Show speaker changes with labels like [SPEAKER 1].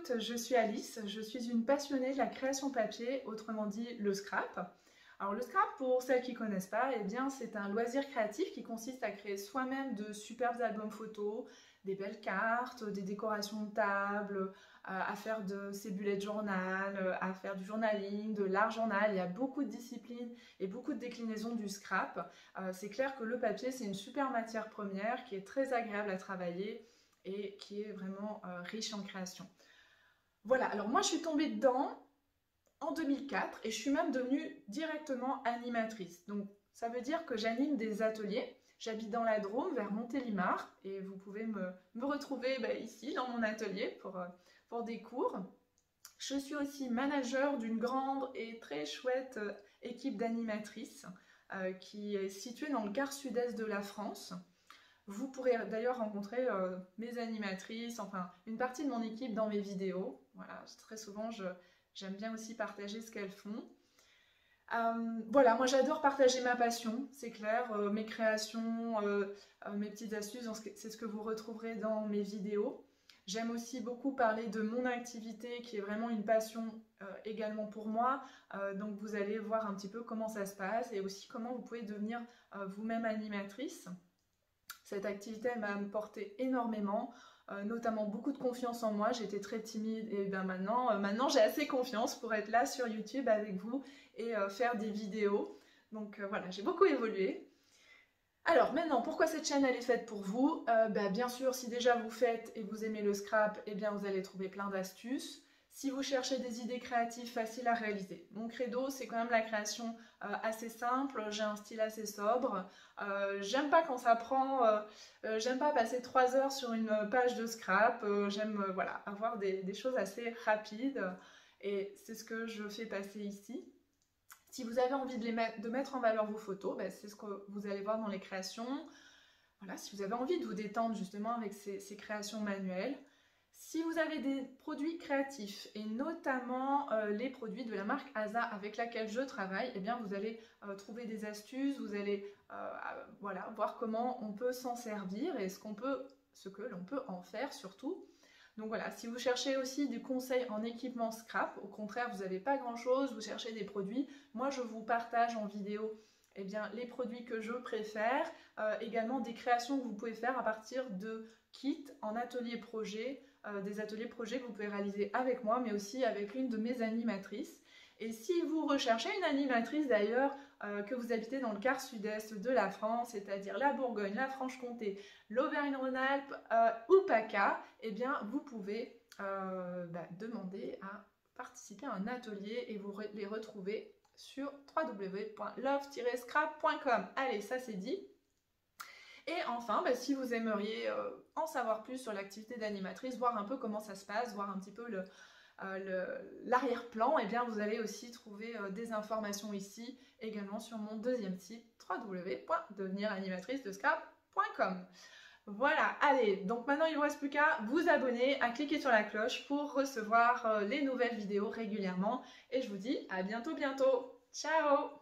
[SPEAKER 1] toutes, je suis Alice, je suis une passionnée de la création papier, autrement dit le scrap. Alors le scrap, pour celles qui ne connaissent pas, eh bien c'est un loisir créatif qui consiste à créer soi-même de superbes albums photos, des belles cartes, des décorations de table, à faire de ses bullet journal, à faire du journaling, de l'art journal. Il y a beaucoup de disciplines et beaucoup de déclinaisons du scrap. C'est clair que le papier, c'est une super matière première qui est très agréable à travailler et qui est vraiment riche en création. Voilà, alors moi je suis tombée dedans en 2004 et je suis même devenue directement animatrice. Donc ça veut dire que j'anime des ateliers. J'habite dans la Drôme, vers Montélimar, et vous pouvez me retrouver ici, dans mon atelier, pour des cours. Je suis aussi manager d'une grande et très chouette équipe d'animatrices qui est située dans le quart sud-est de la France. Vous pourrez d'ailleurs rencontrer mes animatrices, enfin une partie de mon équipe dans mes vidéos. Voilà, très souvent j'aime bien aussi partager ce qu'elles font. Voilà, moi j'adore partager ma passion, c'est clair, mes créations, mes petites astuces, c'est ce que vous retrouverez dans mes vidéos. J'aime aussi beaucoup parler de mon activité qui est vraiment une passion également pour moi. Donc vous allez voir un petit peu comment ça se passe et aussi comment vous pouvez devenir vous-même animatrice. Cette activité m'a apporté énormément, notamment beaucoup de confiance en moi. J'étais très timide et bien maintenant j'ai assez confiance pour être là sur YouTube avec vous et faire des vidéos. Donc voilà, j'ai beaucoup évolué. Alors maintenant, pourquoi cette chaîne elle est faite pour vous? Bien sûr, si déjà vous faites et vous aimez le scrap, eh bien vous allez trouver plein d'astuces. Si vous cherchez des idées créatives faciles à réaliser. Mon credo, c'est quand même la création assez simple, j'ai un style assez sobre. J'aime pas quand ça prend, j'aime pas passer 3 heures sur une page de scrap, j'aime voilà, avoir des choses assez rapides et c'est ce que je fais passer ici. Si vous avez envie de mettre en valeur vos photos, c'est ce que vous allez voir dans les créations. Voilà, si vous avez envie de vous détendre justement avec ces créations manuelles. Si vous avez des produits créatifs et notamment les produits de la marque Asa avec laquelle je travaille, eh bien vous allez trouver des astuces, vous allez voilà, voir comment on peut s'en servir et ce que l'on peut en faire surtout. Donc voilà, si vous cherchez aussi du conseil en équipement scrap, au contraire vous n'avez pas grand chose, vous cherchez des produits, moi je vous partage en vidéo eh bien, les produits que je préfère, également des créations que vous pouvez faire à partir de kits en atelier projet, des ateliers projets que vous pouvez réaliser avec moi, mais aussi avec l'une de mes animatrices. Et si vous recherchez une animatrice d'ailleurs, que vous habitez dans le quart sud-est de la France, c'est-à-dire la Bourgogne, la Franche-Comté, l'Auvergne-Rhône-Alpes ou PACA, eh bien vous pouvez demander à participer à un atelier et vous les retrouver sur www.love-scrap.com. Allez, ça c'est dit. Et enfin, si vous aimeriez en savoir plus sur l'activité d'animatrice, voir un peu comment ça se passe, voir un petit peu l'arrière-plan, eh bien vous allez aussi trouver des informations ici, également sur mon deuxième site www.deveniranimatrice-de-scrap.com. Voilà, allez, donc maintenant il ne vous reste plus qu'à vous abonner, à cliquer sur la cloche pour recevoir les nouvelles vidéos régulièrement. Et je vous dis à bientôt, bientôt. Ciao!